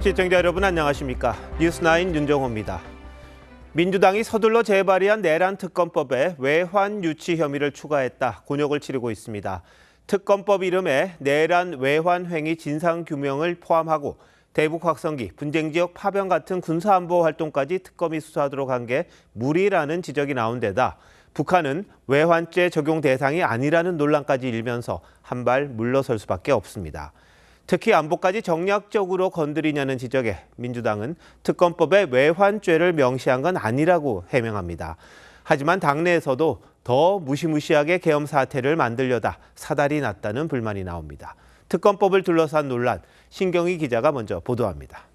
시청자 여러분 안녕하십니까? 뉴스9 윤정호입니다. 민주당이 서둘러 재발의한 내란 특검법에 외환 유치 혐의를 추가했다 곤욕을 치르고 있습니다. 특검법 이름에 내란 외환 행위 진상 규명을 포함하고 대북 확성기, 분쟁 지역 파병 같은 군사안보 활동까지 특검이 수사하도록 한 게 무리라는 지적이 나온 데다 북한은 외환죄 적용 대상이 아니라는 논란까지 일면서 한 발 물러설 수밖에 없습니다. 특히 안보까지 정략적으로 건드리냐는 지적에 민주당은 특검법에 외환죄를 명시한 건 아니라고 해명합니다. 하지만 당내에서도 더 무시무시하게 계엄 사태를 만들려다 사달이 났다는 불만이 나옵니다. 특검법을 둘러싼 논란, 신경희 기자가 먼저 보도합니다.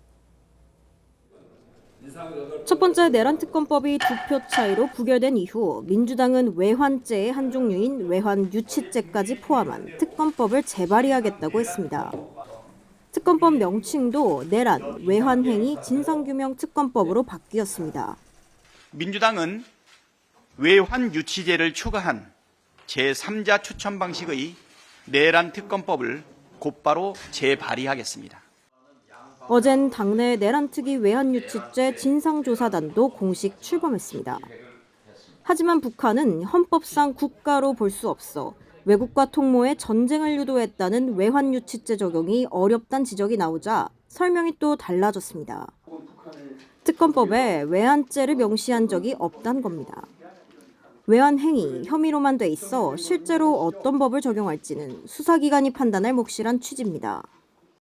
첫 번째 내란 특검법이 2표 차이로 부결된 이후 민주당은 외환죄의 한 종류인 외환 유치죄까지 포함한 특검법을 재발의하겠다고 했습니다. 특검법 명칭도 내란 외환행위 진상규명 특검법으로 바뀌었습니다. 민주당은 외환 유치죄를 추가한 제3자 추천 방식의 내란 특검법을 곧바로 재발의하겠습니다. 어젠 당내 내란특위 외환유치죄 진상조사단도 공식 출범했습니다. 하지만 북한은 헌법상 국가로 볼 수 없어 외국과 통모해 전쟁을 유도했다는 외환유치죄 적용이 어렵다는 지적이 나오자 설명이 또 달라졌습니다. 특검법에 외환죄를 명시한 적이 없다는 겁니다. 외환행위 혐의로만 돼 있어 실제로 어떤 법을 적용할지는 수사기관이 판단할 몫이란 취지입니다.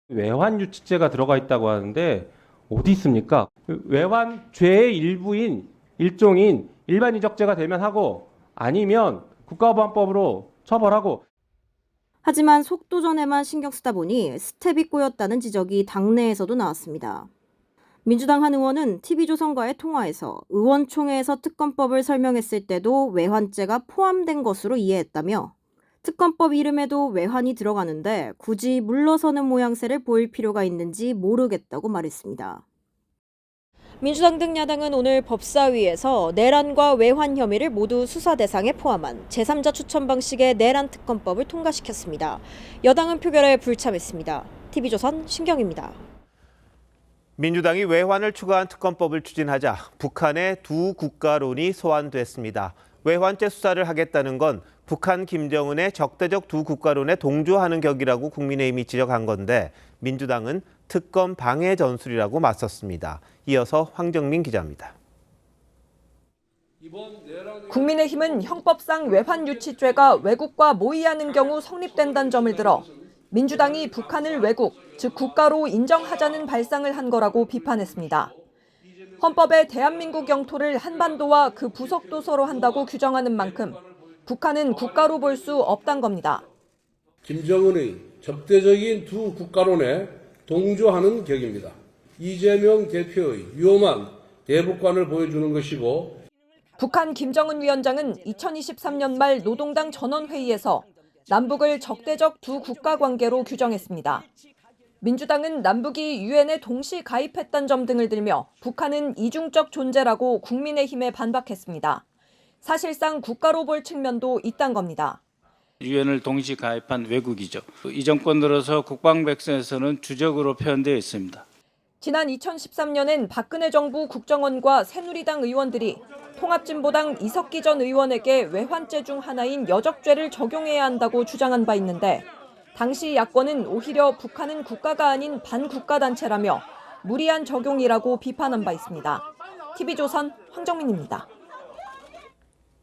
외환유치죄가 들어가 있다고 하는데 어디 있습니까? 외환죄의 일부인 일종인 일반 이적죄가 되면 하고 아니면 국가보안법으로 처벌하고. 하지만 속도전에만 신경 쓰다 보니 스텝이 꼬였다는 지적이 당내에서도 나왔습니다. 민주당 한 의원은 TV조선과의 통화에서 의원총회에서 특검법을 설명했을 때도 외환죄가 포함된 것으로 이해했다며 특검법 이름에도 외환이 들어가는데 굳이 물러서는 모양새를 보일 필요가 있는지 모르겠다고 말했습니다. 민주당 등 야당은 오늘 법사위에서 내란과 외환 혐의를 모두 수사 대상에 포함한 제3자 추천 방식의 내란 특검법을 통과시켰습니다. 여당은 표결에 불참했습니다. TV조선 신경입니다. 민주당이 외환을 추가한 특검법을 추진하자 북한의 두 국가론이 소환됐습니다. 외환죄 수사를 하겠다는 건 북한 김정은의 적대적 두 국가론에 동조하는 격이라고 국민의힘이 지적한 건데 민주당은 특검 방해 전술이라고 맞섰습니다. 이어서 황정민 기자입니다. 국민의힘은 형법상 외환유치죄가 외국과 모의하는 경우 성립된다는 점을 들어 민주당이 북한을 외국, 즉 국가로 인정하자는 발상을 한 거라고 비판했습니다. 헌법에 대한민국 영토를 한반도와 그 부속 도서로 한다고 규정하는 만큼 북한은 국가로 볼 수 없단 겁니다. 김정은의 적대적인 두 국가론에 동조하는 격입니다. 이재명 대표의 위험한 대북관을 보여주는 것이고 북한 김정은 위원장은 2023년 말 노동당 전원회의에서 남북을 적대적 두 국가 관계로 규정했습니다. 민주당은 남북이 유엔에 동시 가입했다는 점 등을 들며 북한은 이중적 존재라고 국민의힘에 반박했습니다. 사실상 국가로 볼 측면도 있단 겁니다. 유엔을 동시 가입한 외국이죠. 이 정권 들어서 국방백서에서는 주적으로 표현되어 있습니다. 지난 2013년엔 박근혜 정부 국정원과 새누리당 의원들이 통합진보당 이석기 전 의원에게 외환죄 중 하나인 여적죄를 적용해야 한다고 주장한 바 있는데 당시 야권은 오히려 북한은 국가가 아닌 반국가단체라며 무리한 적용이라고 비판한 바 있습니다. TV조선 황정민입니다.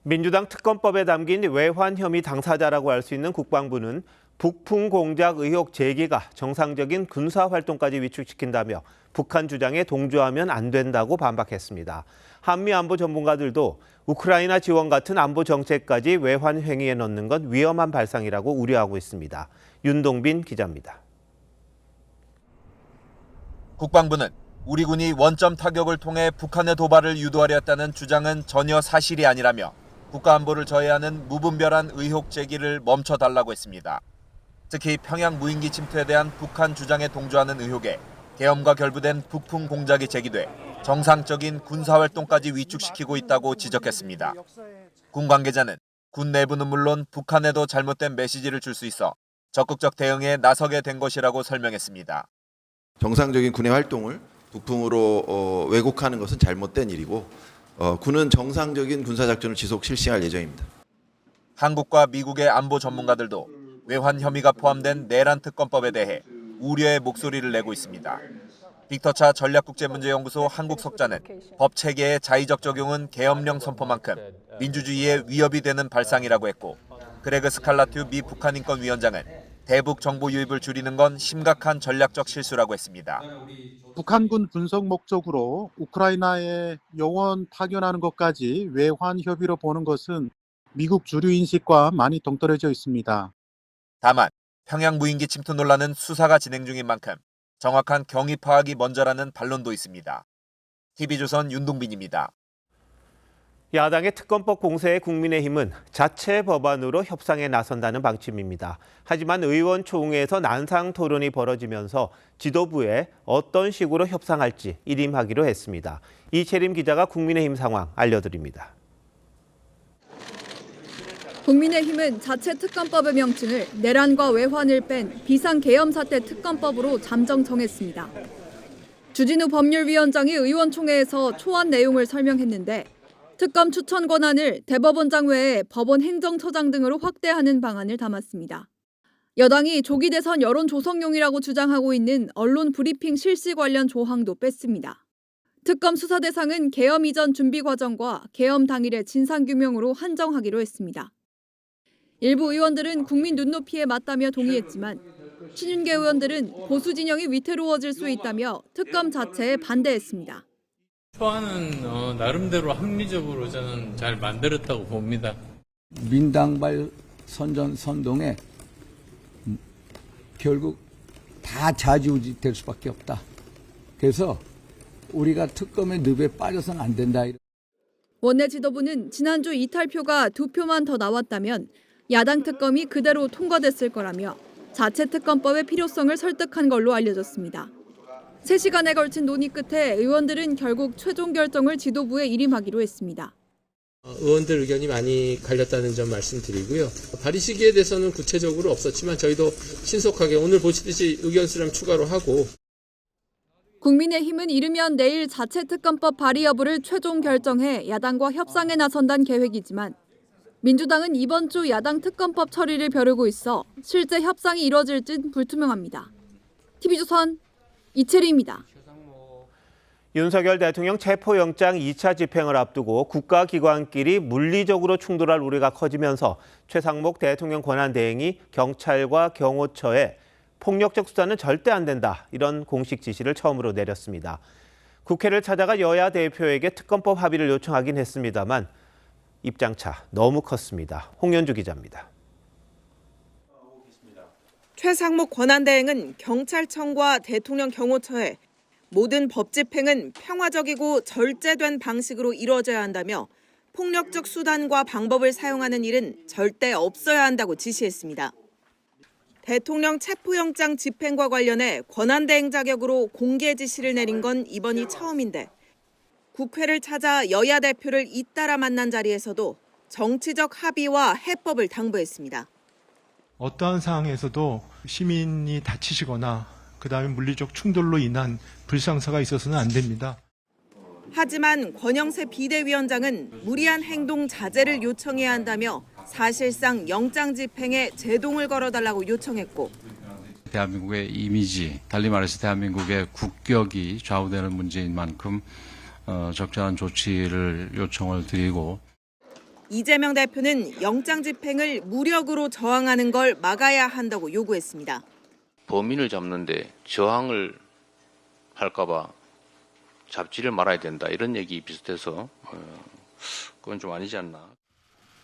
민주당 특검법에 담긴 외환 혐의 당사자라고 할 수 있는 국방부는 북풍 공작 의혹 제기가 정상적인 군사 활동까지 위축시킨다며 북한 주장에 동조하면 안 된다고 반박했습니다. 한미 안보 전문가들도 우크라이나 지원 같은 안보 정책까지 외환 행위에 넣는 건 위험한 발상이라고 우려하고 있습니다. 윤동빈 기자입니다. 국방부는 우리 군이 원점 타격을 통해 북한의 도발을 유도하려 했다는 주장은 전혀 사실이 아니라며 국가안보를 저해하는 무분별한 의혹 제기를 멈춰달라고 했습니다. 특히 평양 무인기 침투에 대한 북한 주장에 동조하는 의혹에 계엄과 결부된 북풍 공작이 제기돼 정상적인 군사활동까지 위축시키고 있다고 지적했습니다. 군 관계자는 군 내부는 물론 북한에도 잘못된 메시지를 줄 수 있어 적극적 대응에 나서게 된 것이라고 설명했습니다. 정상적인 군의 활동을 북풍으로 왜곡하는 것은 잘못된 일이고 군은 정상적인 군사작전을 지속 실시할 예정입니다. 한국과 미국의 안보 전문가들도 외환 혐의가 포함된 내란 특검법에 대해 우려의 목소리를 내고 있습니다. 빅터차 전략국제문제연구소 한국석자는 법 체계의 자의적 적용은 계엄령 선포만큼 민주주의에 위협이 되는 발상이라고 했고, 그레그 스칼라튜 미 북한인권위원장은 대북 정보 유입을 줄이는 건 심각한 전략적 실수라고 했습니다. 북한군 분석 목적으로 우크라이나에 영원 파견하는 것까지 외환 협의로 보는 것은 미국 주류 인식과 많이 동떨어져 있습니다. 다만 평양 무인기 침투 논란은 수사가 진행 중인 만큼 정확한 경위 파악이 먼저라는 반론도 있습니다. TV조선 윤동빈입니다. 야당의 특검법 공세에 국민의힘은 자체 법안으로 협상에 나선다는 방침입니다. 하지만 의원총회에서 난상 토론이 벌어지면서 지도부에 어떤 식으로 협상할지 일임하기로 했습니다. 이채림 기자가 국민의힘 상황 알려드립니다. 국민의힘은 자체 특검법의 명칭을 내란과 외환을 뺀 비상계엄사태 특검법으로 잠정 정했습니다. 주진우 법률위원장이 의원총회에서 초안 내용을 설명했는데 특검 추천 권한을 대법원장 외에 법원 행정처장 등으로 확대하는 방안을 담았습니다. 여당이 조기 대선 여론 조성용이라고 주장하고 있는 언론 브리핑 실시 관련 조항도 뺐습니다. 특검 수사 대상은 계엄 이전 준비 과정과 계엄 당일의 진상규명으로 한정하기로 했습니다. 일부 의원들은 국민 눈높이에 맞다며 동의했지만 신윤계 의원들은 보수 진영이 위태로워질 수 있다며 특검 자체에 반대했습니다. 초안은 나름대로 합리적으로 저는 잘 만들었다고 봅니다. 민당발 선동에 결국 다 좌지우지 될 수밖에 없다. 그래서 우리가 특검의 늪에 빠져서는 안 된다. 원내 지도부는 지난주 이탈표가 2표만 더 나왔다면 야당 특검이 그대로 통과됐을 거라며 자체 특검법의 필요성을 설득한 걸로 알려졌습니다. 3시간에 걸친 논의 끝에 의원들은 결국 최종 결정을 지도부에 일임하기로 했습니다. 의원들 의견이 많이 갈렸다는 점 말씀드리고요. 발의 시기에 대해서는 구체적으로 없었지만 저희도 신속하게 오늘 보시듯이 의견 수렴 추가로 하고. 국민의힘은 이르면 내일 자체 특검법 발의 여부를 최종 결정해 야당과 협상에 나선다는 계획이지만 민주당은 이번 주 야당 특검법 처리를 벼르고 있어 실제 협상이 이뤄질지는 불투명합니다. TV조선 이채리입니다. 윤석열 대통령 체포영장 2차 집행을 앞두고 국가기관끼리 물리적으로 충돌할 우려가 커지면서 최상목 대통령 권한대행이 경찰과 경호처에 폭력적 수사는 절대 안 된다, 이런 공식 지시를 처음으로 내렸습니다. 국회를 찾아가 여야 대표에게 특검법 합의를 요청하긴 했습니다만 입장차 너무 컸습니다. 홍연주 기자입니다. 최상목 권한대행은 경찰청과 대통령 경호처에 모든 법 집행은 평화적이고 절제된 방식으로 이루어져야 한다며 폭력적 수단과 방법을 사용하는 일은 절대 없어야 한다고 지시했습니다. 대통령 체포영장 집행과 관련해 권한대행 자격으로 공개 지시를 내린 건 이번이 처음인데 국회를 찾아 여야 대표를 잇따라 만난 자리에서도 정치적 합의와 해법을 당부했습니다. 어떠한 상황에서도 시민이 다치시거나 그다음에 물리적 충돌로 인한 불상사가 있어서는 안 됩니다. 하지만 권영세 비대위원장은 무리한 행동 자제를 요청해야 한다며 사실상 영장 집행에 제동을 걸어달라고 요청했고 대한민국의 이미지, 달리 말해서 대한민국의 국격이 좌우되는 문제인 만큼 적절한 조치를 요청을 드리고 이재명 대표는 영장 집행을 무력으로 저항하는 걸 막아야 한다고 요구했습니다. 범인을 잡는데 저항을 할까 봐 잡지를 말아야 된다, 이런 얘기 비슷해서 그건 좀 아니지 않나.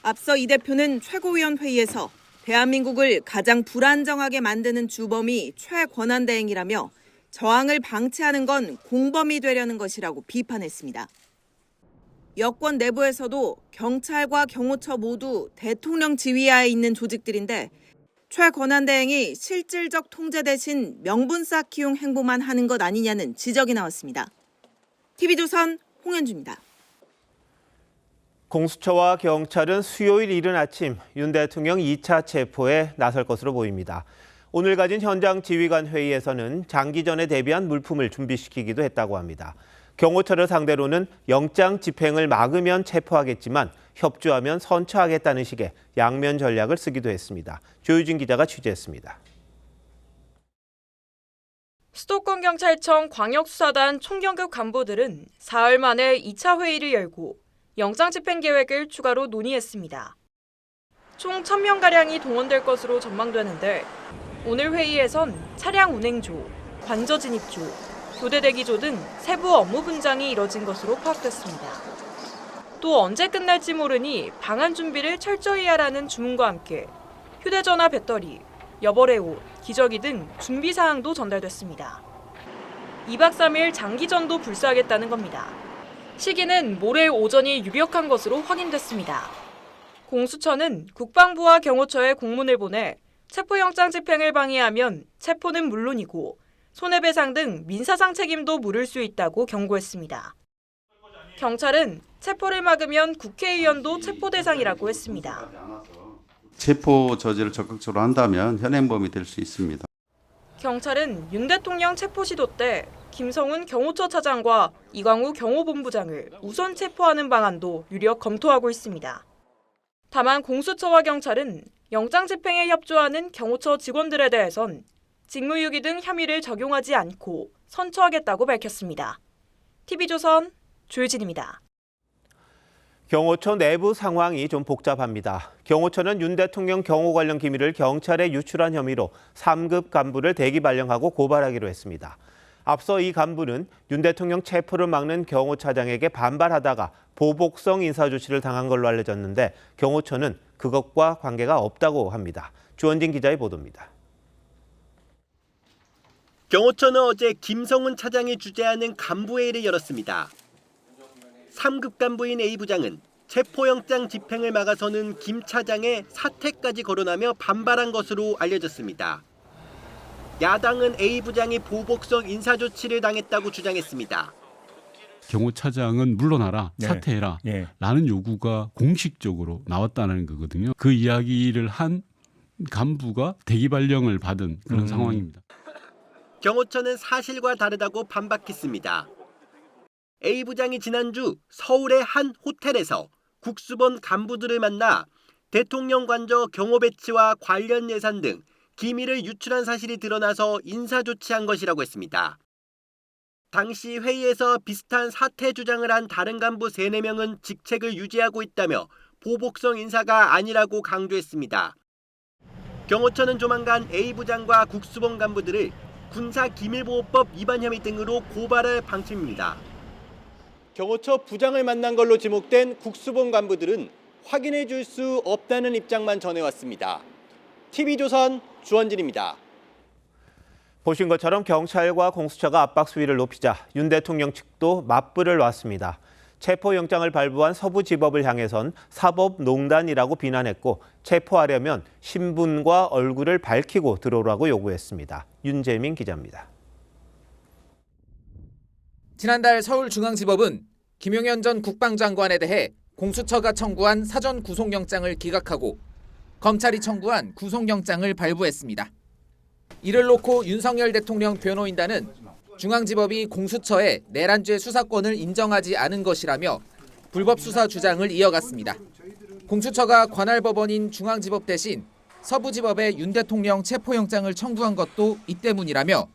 앞서 이 대표는 최고위원회의에서 대한민국을 가장 불안정하게 만드는 주범이 최권한대행이라며 저항을 방치하는 건 공범이 되려는 것이라고 비판했습니다. 여권 내부에서도 경찰과 경호처 모두 대통령 지휘하에 있는 조직들인데 최권한대행이 실질적 통제 대신 명분 쌓기용 행보만 하는 것 아니냐는 지적이 나왔습니다. TV조선 홍현주입니다. 공수처와 경찰은 수요일 이른 아침 윤 대통령 2차 체포에 나설 것으로 보입니다. 오늘 가진 현장 지휘관 회의에서는 장기전에 대비한 물품을 준비시키기도 했다고 합니다. 경호처를 상대로는 영장 집행을 막으면 체포하겠지만 협조하면 선처하겠다는 식의 양면 전략을 쓰기도 했습니다. 조유진 기자가 취재했습니다. 수도권 경찰청 광역수사단 총경급 간부들은 사흘 만에 2차 회의를 열고 영장 집행 계획을 추가로 논의했습니다. 총 1,000명가량이 동원될 것으로 전망되는데 오늘 회의에선 차량 운행조, 관저 진입조, 교대 대기조 등 세부 업무 분장이 이뤄진 것으로 파악됐습니다. 또 언제 끝날지 모르니 방안 준비를 철저히 하라는 주문과 함께 휴대전화 배터리, 여벌의 옷, 기저귀 등 준비 사항도 전달됐습니다. 2박 3일 장기전도 불사하겠다는 겁니다. 시기는 모레 오전이 유력한 것으로 확인됐습니다. 공수처는 국방부와 경호처에 공문을 보내 체포영장 집행을 방해하면 체포는 물론이고 손해배상 등 민사상 책임도 물을 수 있다고 경고했습니다. 경찰은 체포를 막으면 국회의원도 체포 대상이라고 했습니다. 체포 저지를 적극적으로 한다면 현행범이 될 수 있습니다. 경찰은 윤 대통령 체포 시도 때 김성훈 경호처 차장과 이광우 경호본부장을 우선 체포하는 방안도 유력 검토하고 있습니다. 다만 공수처와 경찰은 영장 집행에 협조하는 경호처 직원들에 대해선 직무유기 등 혐의를 적용하지 않고 선처하겠다고 밝혔습니다. TV조선 조유진입니다. 경호처 내부 상황이 좀 복잡합니다. 경호처는 윤 대통령 경호 관련 기밀을 경찰에 유출한 혐의로 3급 간부를 대기 발령하고 고발하기로 했습니다. 앞서 이 간부는 윤 대통령 체포를 막는 경호차장에게 반발하다가 보복성 인사조치를 당한 걸로 알려졌는데 경호처는 그것과 관계가 없다고 합니다. 주원진 기자의 보도입니다. 경호처는 어제 김성훈 차장이 주재하는 간부회의를 열었습니다. 3급 간부인 A 부장은 체포영장 집행을 막아서는 김 차장의 사퇴까지 거론하며 반발한 것으로 알려졌습니다. 야당은 A 부장이 보복성 인사조치를 당했다고 주장했습니다. 경호차장은 물러나라, 사퇴해라 라는 요구가 공식적으로 나왔다는 거거든요. 그 이야기를 한 간부가 대기 발령을 받은 그런 상황입니다. 경호처는 사실과 다르다고 반박했습니다. A 부장이 지난주 서울의 한 호텔에서 국수본 간부들을 만나 대통령 관저 경호 배치와 관련 예산 등 기밀을 유출한 사실이 드러나서 인사조치한 것이라고 했습니다. 당시 회의에서 비슷한 사퇴 주장을 한 다른 간부 3, 4명은 직책을 유지하고 있다며 보복성 인사가 아니라고 강조했습니다. 경호처는 조만간 A 부장과 국수본 간부들을 군사기밀보호법 위반 혐의 등으로 고발할 방침입니다. 경호처 부장을 만난 걸로 지목된 국수본 간부들은 확인해 줄 수 없다는 입장만 전해왔습니다. TV조선 주원진입니다. 보신 것처럼 경찰과 공수처가 압박 수위를 높이자 윤 대통령 측도 맞불을 놨습니다. 체포영장을 발부한 서부지법을 향해선 사법농단이라고 비난했고 체포하려면 신분과 얼굴을 밝히고 들어오라고 요구했습니다. 윤재민 기자입니다. 지난달 서울중앙지법은 김용현 전 국방장관에 대해 공수처가 청구한 사전 구속영장을 기각하고 검찰이 청구한 구속영장을 발부했습니다. 이를 놓고 윤석열 대통령 변호인단은 중앙지법이 공수처의 내란죄 수사권을 인정하지 않은 것이라며 불법 수사 주장을 이어갔습니다. 공수처가 관할 법원인 중앙지법 대신 서부지법에 윤 대통령 체포영장을 청구한 것도 이 때문이라며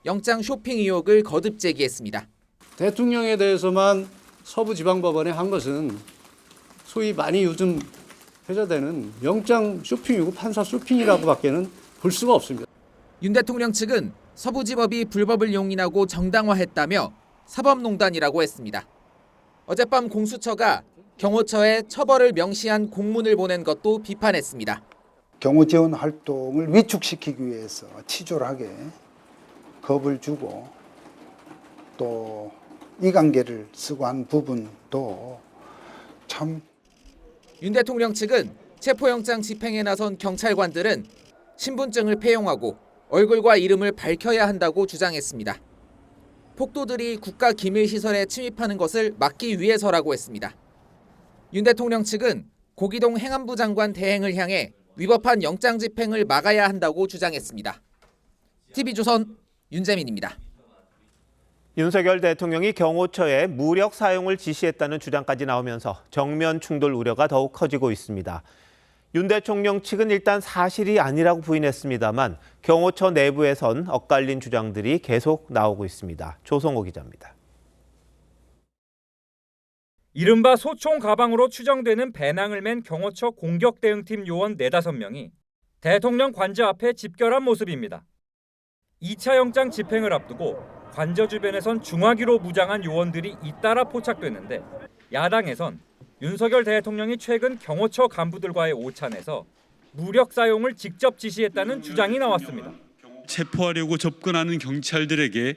영장 쇼핑 의혹을 거듭 제기했습니다. 대통령에 대해서만 서부지방법원에 한 것은 소위 많이 요즘 회자되는 영장 쇼핑이고 판사 쇼핑이라고밖에는 볼 수가 없습니다. 윤 대통령 측은 서부지법이 불법을 용인하고 정당화했다며 사법농단이라고 했습니다. 어젯밤 공수처가 경호처에 처벌을 명시한 공문을 보낸 것도 비판했습니다. 경호 지원 활동을 위축시키기 위해서 치졸하게 겁을 주고 또 이관계를 쓰고 한 부분도 참. 윤 대통령 측은 체포영장 집행에 나선 경찰관들은 신분증을 폐용하고 얼굴과 이름을 밝혀야 한다고 주장했습니다. 폭도들이 국가기밀시설에 침입하는 것을 막기 위해서라고 했습니다. 윤 대통령 측은 고기동 행안부 장관 대행을 향해 위법한 영장 집행을 막아야 한다고 주장했습니다. TV조선 윤재민입니다. 윤석열 대통령이 경호처에 무력 사용을 지시했다는 주장까지 나오면서 정면 충돌 우려가 더욱 커지고 있습니다. 윤 대통령 측은 일단 사실이 아니라고 부인했습니다만 경호처 내부에선 엇갈린 주장들이 계속 나오고 있습니다. 조성호 기자입니다. 이른바 소총 가방으로 추정되는 배낭을 맨 경호처 공격대응팀 요원 4-5명이 대통령 관저 앞에 집결한 모습입니다. 2차 영장 집행을 앞두고 관저 주변에선 중화기로 무장한 요원들이 잇따라 포착됐는데 야당에선 윤석열 대통령이 최근 경호처 간부들과의 오찬에서 무력 사용을 직접 지시했다는 주장이 나왔습니다. 체포하려고 접근하는 경찰들에게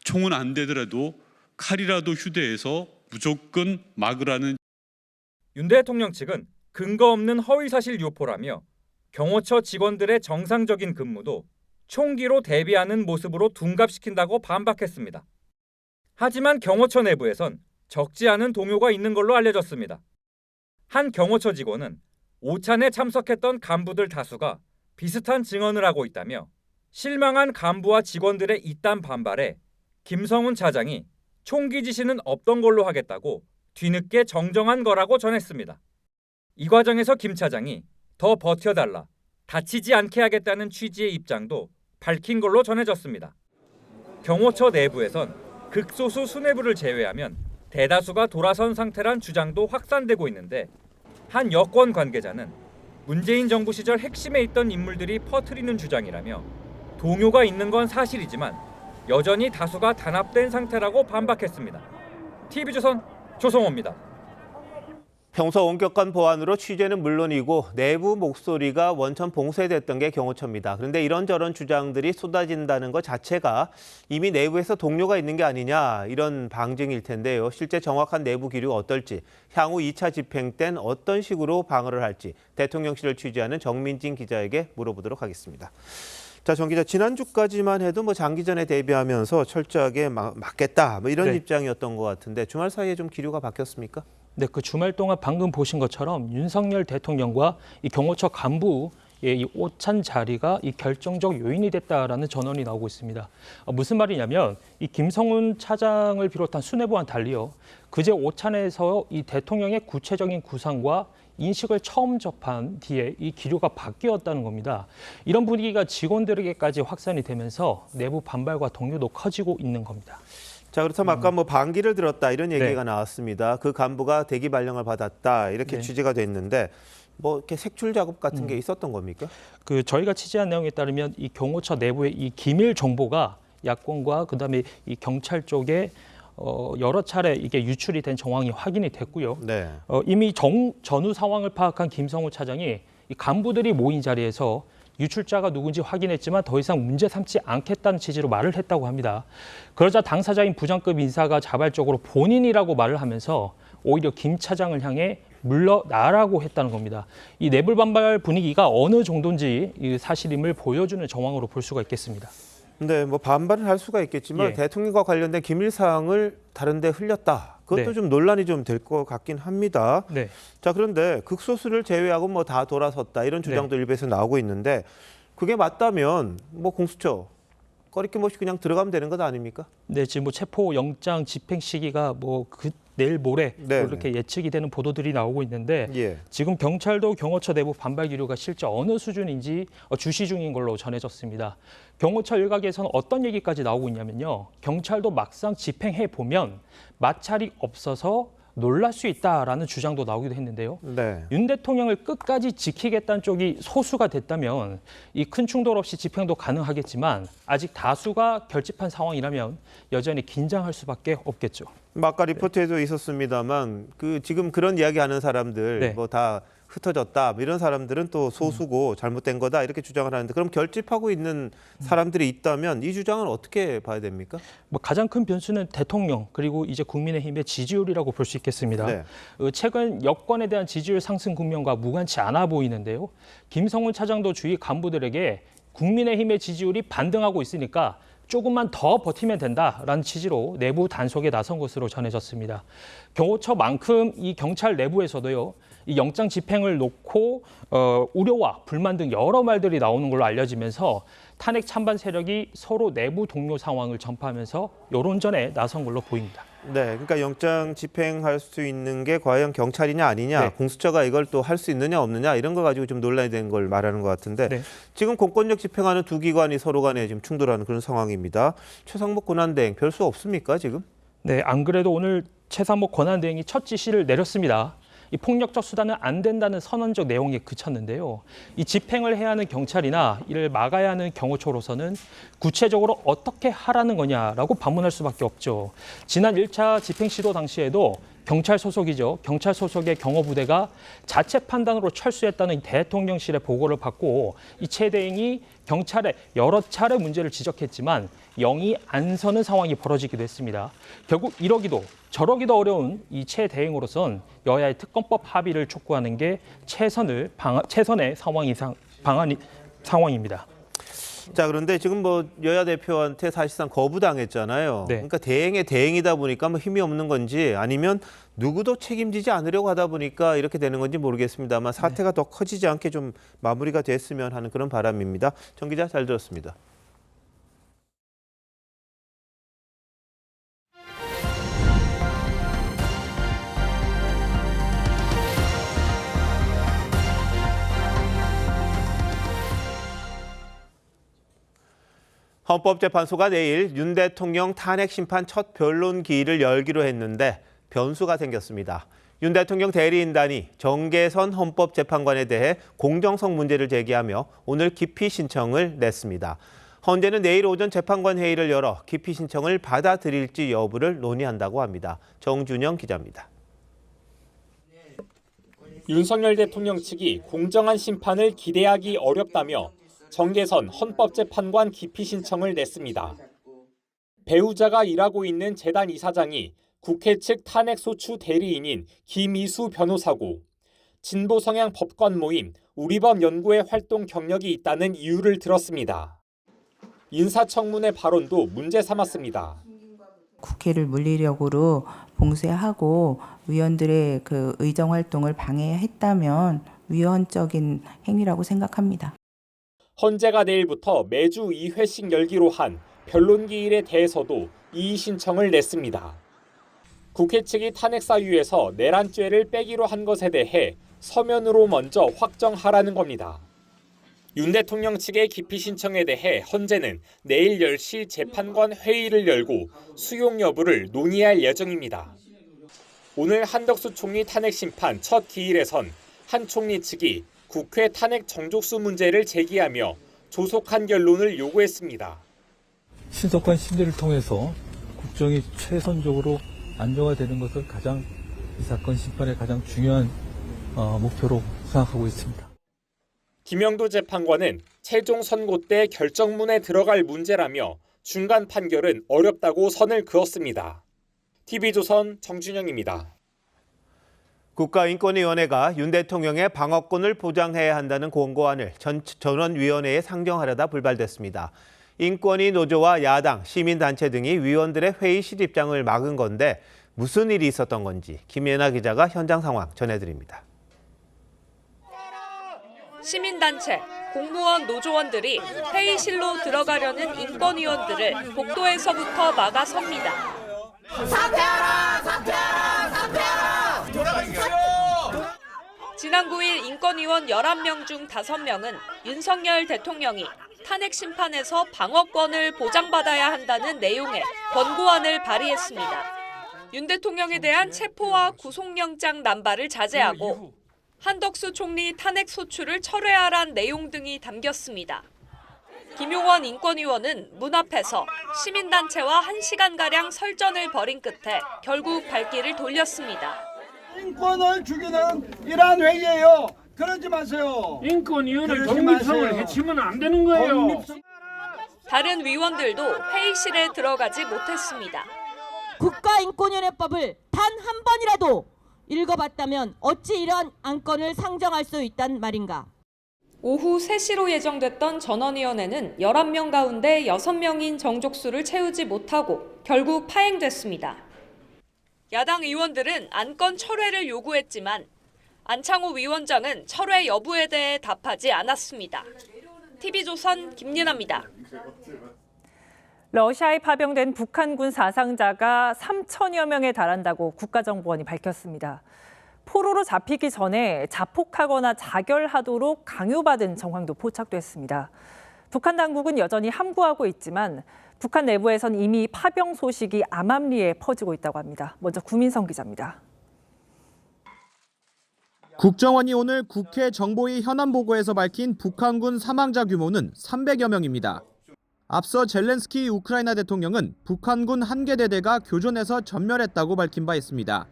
총은 안 되더라도 칼이라도 휴대해서 무조건 막으라는. 윤 대통령 측은 근거 없는 허위사실 유포라며 경호처 직원들의 정상적인 근무도 총기로 대비하는 모습으로 둔갑시킨다고 반박했습니다. 하지만 경호처 내부에선 적지 않은 동요가 있는 걸로 알려졌습니다. 한 경호처 직원은 오찬에 참석했던 간부들 다수가 비슷한 증언을 하고 있다며 실망한 간부와 직원들의 이딴 반발에 김성훈 차장이 총기 지시는 없던 걸로 하겠다고 뒤늦게 정정한 거라고 전했습니다. 이 과정에서 김 차장이 더 버텨달라, 다치지 않게 하겠다는 취지의 입장도 밝힌 걸로 전해졌습니다. 경호처 내부에선 극소수 수뇌부를 제외하면 대다수가 돌아선 상태란 주장도 확산되고 있는데 한 여권 관계자는 문재인 정부 시절 핵심에 있던 인물들이 퍼뜨리는 주장이라며 동요가 있는 건 사실이지만 여전히 다수가 단합된 상태라고 반박했습니다. TV조선 조성호입니다. 평소 엄격한 보안으로 취재는 물론이고 내부 목소리가 원천 봉쇄됐던 게 경호처입니다. 그런데 이런저런 주장들이 쏟아진다는 것 자체가 이미 내부에서 동료가 있는 게 아니냐, 이런 방증일 텐데요. 실제 정확한 내부 기류가 어떨지, 향후 2차 집행 땐 어떤 식으로 방어를 할지 대통령실을 취재하는 정민진 기자에게 물어보도록 하겠습니다. 자, 정 기자, 지난주까지만 해도 장기전에 대비하면서 철저하게 막겠다, 이런 네. 입장이었던 것 같은데 주말 사이에 좀 기류가 바뀌었습니까? 네, 그 주말 동안 방금 보신 것처럼 윤석열 대통령과 이 경호처 간부의 이 오찬 자리가 이 결정적 요인이 됐다라는 전언이 나오고 있습니다. 무슨 말이냐면 이 김성훈 차장을 비롯한 수뇌부와는 달리요, 그제 오찬에서 이 대통령의 구체적인 구상과 인식을 처음 접한 뒤에 이 기류가 바뀌었다는 겁니다. 이런 분위기가 직원들에게까지 확산이 되면서 내부 반발과 동요도 커지고 있는 겁니다. 자, 그렇다면 아까 반기를 들었다 이런 얘기가 네. 나왔습니다. 그 간부가 대기 발령을 받았다 이렇게 네. 취재가 됐는데 이렇게 색출 작업 같은 게 있었던 겁니까? 그 저희가 취재한 내용에 따르면 이 경호처 내부의 이 기밀 정보가 야권과 그다음에 이 경찰 쪽에 여러 차례 이게 유출이 된 정황이 확인이 됐고요. 네. 이미 전후 상황을 파악한 김성훈 차장이 이 간부들이 모인 자리에서 유출자가 누군지 확인했지만 더 이상 문제 삼지 않겠다는 취지로 말을 했다고 합니다. 그러자 당사자인 부장급 인사가 자발적으로 본인이라고 말을 하면서 오히려 김 차장을 향해 물러나라고 했다는 겁니다. 이 내부 반발 분위기가 어느 정도인지 이 사실임을 보여주는 정황으로 볼 수가 있겠습니다. 근데 반발을 할 수가 있겠지만 예. 대통령과 관련된 기밀 사항을 다른 데 흘렸다. 그것도 네. 좀 논란이 좀 될 것 같긴 합니다. 네. 자, 그런데 극소수를 제외하고 다 돌아섰다 이런 주장도 일부에서 나오고 있는데 그게 맞다면 공수처 꺼리낌 없이 그냥 들어가면 되는 것 아닙니까? 네, 지금 체포 영장 집행 시기가 내일 모레 이렇게 예측이 되는 보도들이 나오고 있는데 예. 지금 경찰도 경호처 내부 반발 기류가 실제 어느 수준인지 주시 중인 걸로 전해졌습니다. 경호처 일각에서는 어떤 얘기까지 나오고 있냐면요. 경찰도 막상 집행해 보면 마찰이 없어서 놀랄 수 있다라는 주장도 나오기도 했는데요. 네. 윤 대통령을 끝까지 지키겠다는 쪽이 소수가 됐다면 이 큰 충돌 없이 집행도 가능하겠지만 아직 다수가 결집한 상황이라면 여전히 긴장할 수밖에 없겠죠. 아까 리포트에도 있었습니다만 지금 그런 이야기하는 사람들 네. 다 흩어졌다 이런 사람들은 또 소수고 잘못된 거다 이렇게 주장을 하는데 그럼 결집하고 있는 사람들이 있다면 이 주장은 어떻게 봐야 됩니까? 가장 큰 변수는 대통령 그리고 이제 국민의힘의 지지율이라고 볼 수 있겠습니다. 네. 최근 여권에 대한 지지율 상승 국면과 무관치 않아 보이는데요. 김성훈 차장도 주위 간부들에게 국민의힘의 지지율이 반등하고 있으니까 조금만 더 버티면 된다라는 취지로 내부 단속에 나선 것으로 전해졌습니다. 경호처만큼 이 경찰 내부에서도요. 이 영장 집행을 놓고 우려와 불만 등 여러 말들이 나오는 걸로 알려지면서 탄핵 찬반 세력이 서로 내부 동료 상황을 전파하면서 여론전에 나선 걸로 보입니다. 네, 그러니까 영장 집행할 수 있는 게 과연 경찰이냐 아니냐, 네. 공수처가 이걸 또 할 수 있느냐 없느냐 이런 거 가지고 좀 논란이 된 걸 말하는 것 같은데 네. 지금 공권력 집행하는 두 기관이 서로 간에 지금 충돌하는 그런 상황입니다. 최상목 권한대행 별 수 없습니까 지금? 네, 안 그래도 오늘 최상목 권한대행이 첫 지시를 내렸습니다. 이 폭력적 수단은 안 된다는 선언적 내용에 그쳤는데요. 이 집행을 해야 하는 경찰이나 이를 막아야 하는 경호처로서는 구체적으로 어떻게 하라는 거냐라고 반문할 수밖에 없죠. 지난 1차 집행 시도 당시에도 경찰 소속이죠. 경찰 소속의 경호부대가 자체 판단으로 철수했다는 대통령실의 보고를 받고 이 최 대행이 경찰에 여러 차례 문제를 지적했지만 영이 안 서는 상황이 벌어지기도 했습니다. 결국 이러기도 저러기도 어려운 이 최 대행으로선 여야의 특검법 합의를 촉구하는 게 최선의 상황입니다. 자, 그런데 지금 뭐 여야 대표한테 사실상 거부당했잖아요. 네. 그러니까 대행의 대행이다 보니까 뭐 힘이 없는 건지 아니면 누구도 책임지지 않으려고 하다 보니까 이렇게 되는 건지 모르겠습니다만 사태가 더 커지지 않게 좀 마무리가 됐으면 하는 그런 바람입니다. 정 기자 잘 들었습니다. 헌법재판소가 내일 윤 대통령 탄핵 심판 첫 변론 기일을 열기로 했는데 변수가 생겼습니다. 윤 대통령 대리인단이 정계선 헌법재판관에 대해 공정성 문제를 제기하며 오늘 기피 신청을 냈습니다. 헌재는 내일 오전 재판관 회의를 열어 기피 신청을 받아들일지 여부를 논의한다고 합니다. 정준영 기자입니다. 윤석열 대통령 측이 공정한 심판을 기대하기 어렵다며 정계선 헌법재판관 기피 신청을 냈습니다. 배우자가 일하고 있는 재단 이사장이 국회 측 탄핵소추 대리인인 김이수 변호사고 진보 성향 법관 모임 우리법 연구회 활동 경력이 있다는 이유를 들었습니다. 인사청문회 발언도 문제 삼았습니다. 국회를 물리력으로 봉쇄하고 위원들의 그 의정 활동을 방해했다면 위헌적인 행위라고 생각합니다. 헌재가 내일부터 매주 2회씩 열기로 한 변론기일에 대해서도 이의 신청을 냈습니다. 국회 측이 탄핵 사유에서 내란죄를 빼기로 한 것에 대해 서면으로 먼저 확정하라는 겁니다. 윤 대통령 측의 기피 신청에 대해 헌재는 내일 10시 재판관 회의를 열고 수용 여부를 논의할 예정입니다. 오늘 한덕수 총리 탄핵 심판 첫 기일에선 한 총리 측이 국회 탄핵 정족수 문제를 제기하며 조속한 결론을 요구했습니다. 신속한 심리를 통해서 국정이 최선적으로 안정화되는 것을 이 사건 심판의 가장 중요한 목표로 생각하고 있습니다. 김영도 재판관은 최종 선고 때 결정문에 들어갈 문제라며 중간 판결은 어렵다고 선을 그었습니다. TV조선 정준영입니다. 국가인권위원회가 윤 대통령의 방어권을 보장해야 한다는 권고안을 전원위원회에 상정하려다 불발됐습니다. 인권위 노조와 야당, 시민단체 등이 위원들의 회의실 입장을 막은 건데 무슨 일이 있었던 건지 김예나 기자가 현장 상황 전해드립니다. 시민단체, 공무원 노조원들이 회의실로 들어가려는 인권위원들을 복도에서부터 막아섭니다. 사퇴하라! 사퇴하라! 사퇴하라! 돌아가십시오! 지난 9일 인권위원 11명 중 5명은 윤석열 대통령이 탄핵 심판에서 방어권을 보장받아야 한다는 내용의 권고안을 발의했습니다. 윤 대통령에 대한 체포와 구속영장 남발을 자제하고 한덕수 총리 탄핵 소추를 철회하란 내용 등이 담겼습니다. 김용원 인권위원은 문 앞에서 시민단체와 1시간가량 설전을 벌인 끝에 결국 발길을 돌렸습니다. 인권을 죽이는 이러한 회의예요. 그러지 마세요. 인권위원회 독립성을 해치면 안 되는 거예요. 다른 위원들도 회의실에 들어가지 못했습니다. 국가인권위원회법을 단 한 번이라도 읽어봤다면 어찌 이런 안건을 상정할 수 있단 말인가. 오후 3시로 예정됐던 전원위원회는 11명 가운데 6명인 정족수를 채우지 못하고 결국 파행됐습니다. 야당 의원들은 안건 철회를 요구했지만 안창호 위원장은 철회 여부에 대해 답하지 않았습니다. TV조선 김예나입니다. 러시아에 파병된 북한군 사상자가 3천여 명에 달한다고 국가정보원이 밝혔습니다. 포로로 잡히기 전에 자폭하거나 자결하도록 강요받은 정황도 포착됐습니다. 북한 당국은 여전히 함구하고 있지만 북한 내부에선 이미 파병 소식이 암암리에 퍼지고 있다고 합니다. 먼저 구민성 기자입니다. 국정원이 오늘 국회 정보위 현안 보고에서 밝힌 북한군 사망자 규모는 300여 명입니다. 앞서 젤렌스키 우크라이나 대통령은 북한군 한 개 대대가 교전에서 전멸했다고 밝힌 바 있습니다.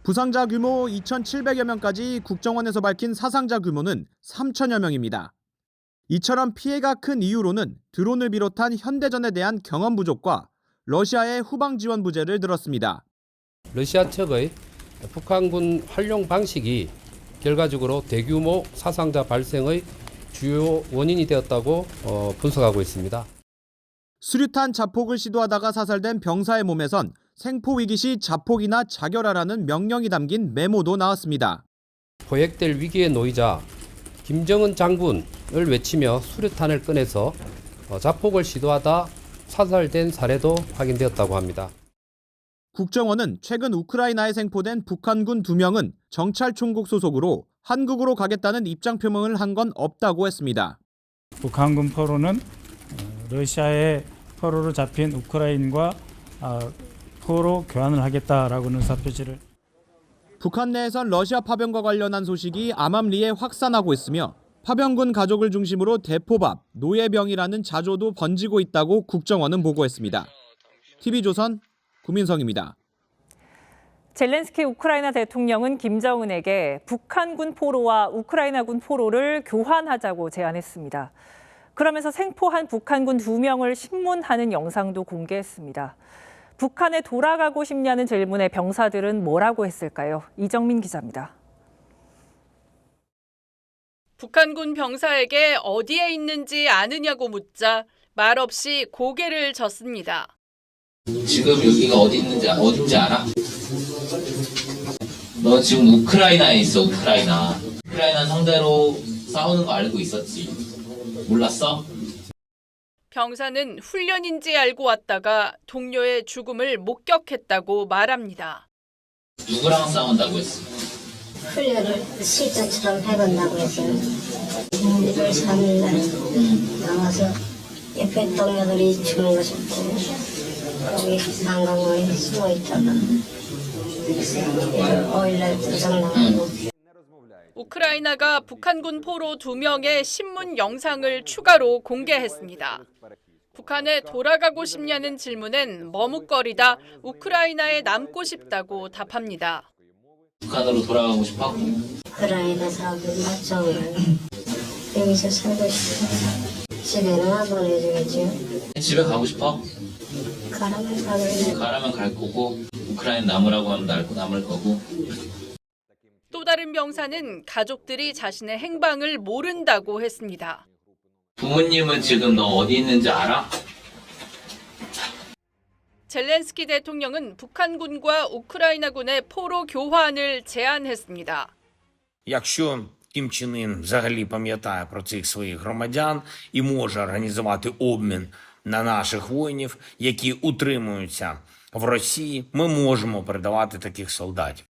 부상자 규모 2,700여 명까지 국정원에서 밝힌 사상자 규모는 3천여 명입니다. 이처럼 피해가 큰 이유로는 드론을 비롯한 현대전에 대한 경험 부족과 러시아의 후방 지원 부재를 들었습니다. 러시아 측의 북한군 활용 방식이 결과적으로 대규모 사상자 발생의 주요 원인이 되었다고 분석하고 있습니다. 수류탄 자폭을 시도하다가 사살된 병사의 몸에선 생포 위기 시 자폭이나 자결하라는 명령이 담긴 메모도 나왔습니다. 포획될 위기에 놓이자 김정은 장군을 외치며 수류탄을 꺼내서 자폭을 시도하다 사살된 사례도 확인되었다고 합니다. 국정원은 최근 우크라이나에 생포된 북한군 2명은 정찰총국 소속으로 한국으로 가겠다는 입장 표명을 한 건 없다고 했습니다. 북한군 포로는 러시아의 포로로 잡힌 우크라인과 포로 교환을 하겠다라고는 의사표시를. 북한 내에선 러시아 파병과 관련한 소식이 암암리에 확산하고 있으며 파병군 가족을 중심으로 대포밥, 노예병이라는 자조도 번지고 있다고 국정원은 보고했습니다. TV조선 구민성입니다. 젤렌스키 우크라이나 대통령은 김정은에게 북한군 포로와 우크라이나군 포로를 교환하자고 제안했습니다. 그러면서 생포한 북한군 2명을 신문하는 영상도 공개했습니다. 북한에 돌아가고 싶냐는 질문에 병사들은 뭐라고 했을까요? 이정민 기자입니다. 북한군 병사에게 어디에 있는지 아느냐고 묻자 말없이 고개를 젓습니다. 지금 여기가 어딘지 알아? 너 지금 우크라이나에 있어. 우크라이나 상대로 싸우는 거 알고 있었지? 몰랐어? 병사는 훈련인지 알고 왔다가 동료의 죽음을 목격했다고 말합니다. 누구랑 싸운다고 했어? 훈련을 실전처럼 해본다고 했어요. 1월 3일 날 나와서 옆에 동료들이 죽는 것을 보고 거기 상강호에 숨어 있다가 5일 날 부상당하고. 우크라이나가 북한군 포로 2명의 신문 영상을 추가로 공개했습니다. 북한에 돌아가고 싶냐는 질문엔 머뭇거리다 우크라이나에 남고 싶다고 답합니다. 북한으로 돌아가고 싶어? 우크라이나 사람들 맞죠? 여기서 살고 싶어. 집에는 안 보내주겠죠? 집에 가고 싶어? 가라면 가겠네. 가라면 갈 거고 우크라이나 남으라고 하면 남을 거고. 또 다른 병사는 가족들이 자신의 행방을 모른다고 했습니다. 부모님은 지금 너 어디 있는지 알아? 젤렌스키 대통령은 북한군과 우크라이나군의 포로 교환을 제안했습니다. Якщо Кім Чен Ін взагалі пам'ятає про цих своїх громадян і може організувати обмін на наших воїнів, які утримуються в Росії, ми можемо передавати таких солдатів.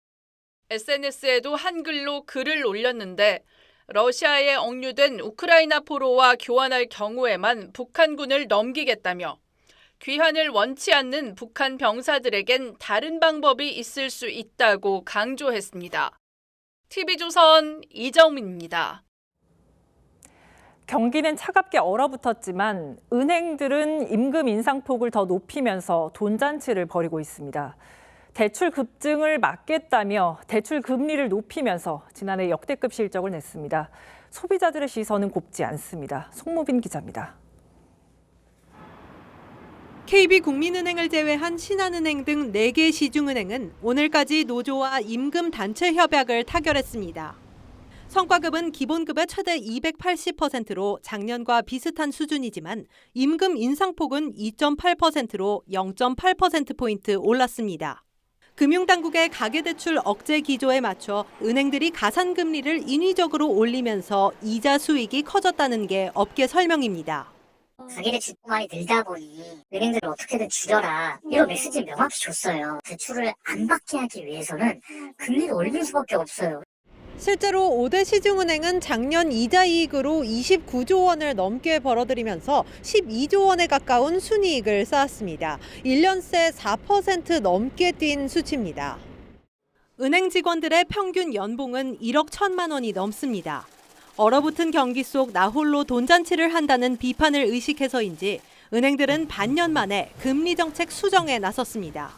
SNS에도 한글로 글을 올렸는데 러시아에 억류된 우크라이나 포로와 교환할 경우에만 북한군을 넘기겠다며 귀환을 원치 않는 북한 병사들에겐 다른 방법이 있을 수 있다고 강조했습니다. TV조선 이정민입니다. 경기는 차갑게 얼어붙었지만 은행들은 임금 인상폭을 더 높이면서 돈잔치를 벌이고 있습니다. 대출 급증을 막겠다며 대출 금리를 높이면서 지난해 역대급 실적을 냈습니다. 소비자들의 시선은 곱지 않습니다. 송무빈 기자입니다. KB국민은행을 제외한 신한은행 등 4개 시중은행은 오늘까지 노조와 임금 단체 협약을 타결했습니다. 성과급은 기본급의 최대 280%로 작년과 비슷한 수준이지만 임금 인상폭은 2.8%로 0.8%포인트 올랐습니다. 금융당국의 가계대출 억제 기조에 맞춰 은행들이 가산금리를 인위적으로 올리면서 이자 수익이 커졌다는 게 업계 설명입니다. 가계대출 많이 들다 보니 은행들을 어떻게든 줄여라 이런 메시지를 명확히 줬어요. 대출을 안 받게 하기 위해서는 금리를 올릴 수밖에 없어요. 실제로 5대 시중은행은 작년 이자 이익으로 29조 원을 넘게 벌어들이면서 12조 원에 가까운 순이익을 쌓았습니다. 1년 새 4% 넘게 뛴 수치입니다. 은행 직원들의 평균 연봉은 1억 1천만 원이 넘습니다. 얼어붙은 경기 속 나홀로 돈잔치를 한다는 비판을 의식해서인지 은행들은 반년 만에 금리 정책 수정에 나섰습니다.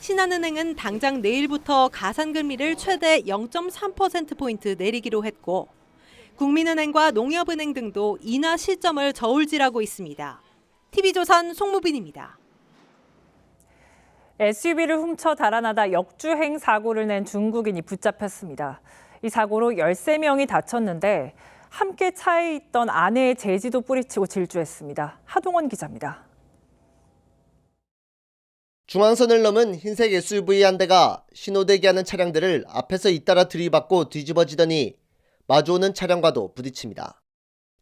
신한은행은 당장 내일부터 가산금리를 최대 0.3%포인트 내리기로 했고 국민은행과 농협은행 등도 인하 시점을 저울질하고 있습니다. TV조선 송무빈입니다. SUV를 훔쳐 달아나다 역주행 사고를 낸 중국인이 붙잡혔습니다. 이 사고로 13명이 다쳤는데 함께 차에 있던 아내의 제지도 뿌리치고 질주했습니다. 하동원 기자입니다. 중앙선을 넘은 흰색 SUV 한 대가 신호대기하는 차량들을 앞에서 잇따라 들이받고 뒤집어지더니 마주오는 차량과도 부딪힙니다.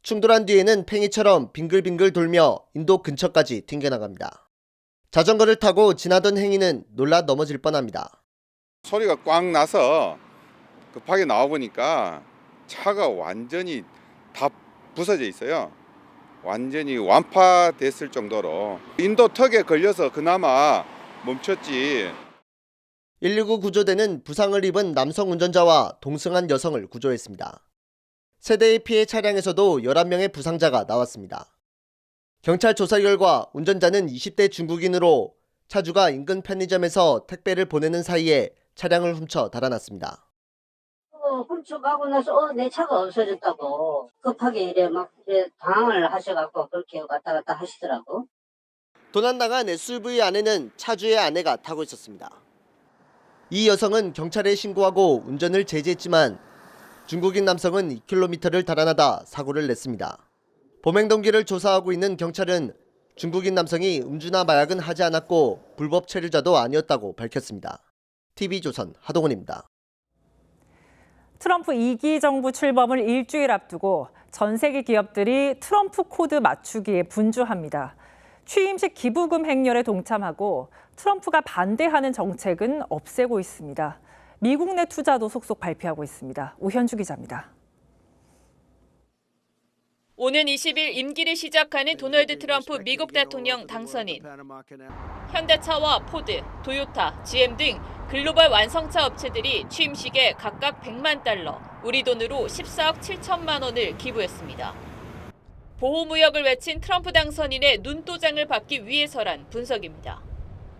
충돌한 뒤에는 팽이처럼 빙글빙글 돌며 인도 근처까지 튕겨나갑니다. 자전거를 타고 지나던 행인은 놀라 넘어질 뻔합니다. 소리가 꽝 나서 급하게 나와보니까 차가 완전히 다 부서져 있어요. 완전히 완파됐을 정도로 인도 턱에 걸려서 그나마 멈췄지. 119 구조대는 부상을 입은 남성 운전자와 동승한 여성을 구조했습니다. 세대의 피해 차량에서도 11명의 부상자가 나왔습니다. 경찰 조사 결과 운전자는 20대 중국인으로 차주가 인근 편의점에서 택배를 보내는 사이에 차량을 훔쳐 달아났습니다. 훔쳐가고 나서 내 차가 없어졌다고 급하게 이래 당황을 하셔갖고 그렇게 왔다 갔다 하시더라고. 도난당한 SUV 안에는 차주의 아내가 타고 있었습니다. 이 여성은 경찰에 신고하고 운전을 제지했지만 중국인 남성은 2km를 달아나다 사고를 냈습니다. 범행 동기를 조사하고 있는 경찰은 중국인 남성이 음주나 마약은 하지 않았고 불법 체류자도 아니었다고 밝혔습니다. TV조선 하동원입니다. 트럼프 2기 정부 출범을 일주일 앞두고 전 세계 기업들이 트럼프 코드 맞추기에 분주합니다. 취임식 기부금 행렬에 동참하고 트럼프가 반대하는 정책은 없애고 있습니다. 미국 내 투자도 속속 발표하고 있습니다. 우현주 기자입니다. 오는 20일 임기를 시작하는 도널드 트럼프 미국 대통령 당선인. 현대차와 포드, 도요타, GM 등 글로벌 완성차 업체들이 취임식에 각각 100만 달러, 우리 돈으로 14억 7천만 원을 기부했습니다. 보호무역을 외친 트럼프 당선인의 눈도장을 받기 위해서란 분석입니다.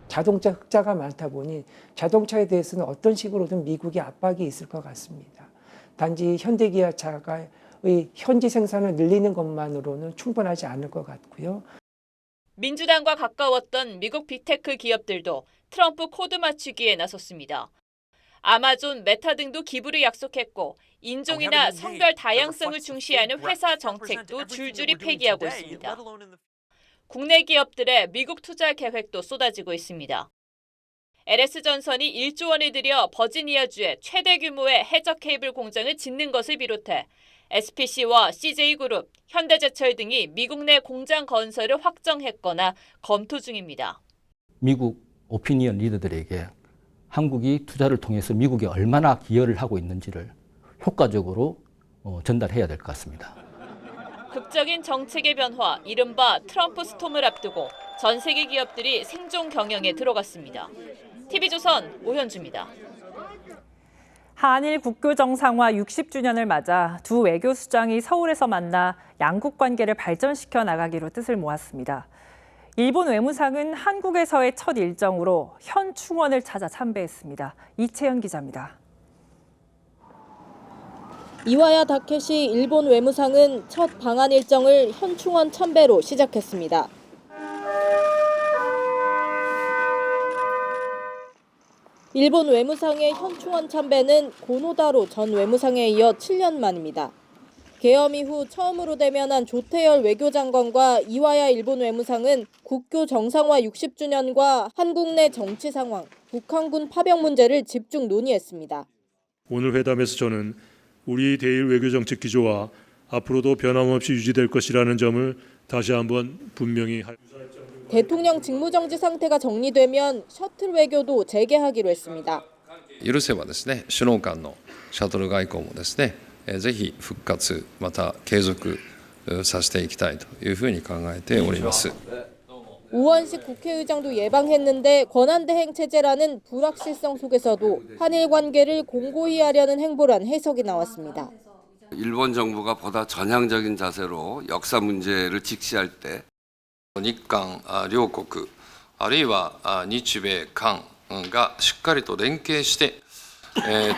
자동차 흑자가 많다 보니 자동차에 대해서는 어떤 식으로든 미국의 압박이 있을 것 같습니다. 단지 현대기아차가 현지 생산을 늘리는 것만으로는 충분하지 않을 것 같고요. 민주당과 가까웠던 미국 빅테크 기업들도 트럼프 코드 맞추기에 나섰습니다. 아마존, 메타 등도 기부를 약속했고 인종이나 성별 다양성을 중시하는 회사 정책도 줄줄이 폐기하고 있습니다. 국내 기업들의 미국 투자 계획도 쏟아지고 있습니다. LS전선이 1조 원을 들여 버지니아주에 최대 규모의 해저 케이블 공장을 짓는 것을 비롯해 SPC와 CJ그룹, 현대제철 등이 미국 내 공장 건설을 확정했거나 검토 중입니다. 미국 오피니언 리더들에게 한국이 투자를 통해서 미국에 얼마나 기여를 하고 있는지를 효과적으로 전달해야 될 것 같습니다. 극적인 정책의 변화, 이른바 트럼프 스톰을 앞두고 전 세계 기업들이 생존 경영에 들어갔습니다. TV조선 오현주입니다. 한일 국교 정상화 60주년을 맞아 두 외교수장이 서울에서 만나 양국 관계를 발전시켜 나가기로 뜻을 모았습니다. 일본 외무상은 한국에서의 첫 일정으로 현 충원을 찾아 참배했습니다. 이채연 기자입니다. 이와야 다케시 일본 외무상은 첫 방한 일정을 현 충원 참배로 시작했습니다. 일본 외무상의 현 충원 참배는 고노다로 전 외무상에 이어 7년 만입니다. 개엄 이후 처음으로 대면한 조태열 외교장관과 이와야 일본 외무상은 국교 정상화 60주년과 한국 내 정치 상황, 북한군 파병 문제를 집중 논의했습니다. 오늘 회담에서 저는 우리 대일 외교정책 기조와 앞으로도 변함없이 유지될 것이라는 점을 다시 한번 분명히 대통령 직무정지 상태가 정리되면 셔틀 외교도 재개하기로 했습니다. 許せばですね、首脳間のシャトル外交もですね、ぜひ復活また継続させていきたいというふうに考えております。 우원식 국회의장도 예방했는데 권한대행 체제라는 불확실성 속에서도 한일 관계를 공고히 하려는 행보란 해석이 나왔습니다. 일본 정부가 보다 전향적인 자세로 역사 문제를 직시할 때日韓両国あるいは日米韓がしっかりと連携して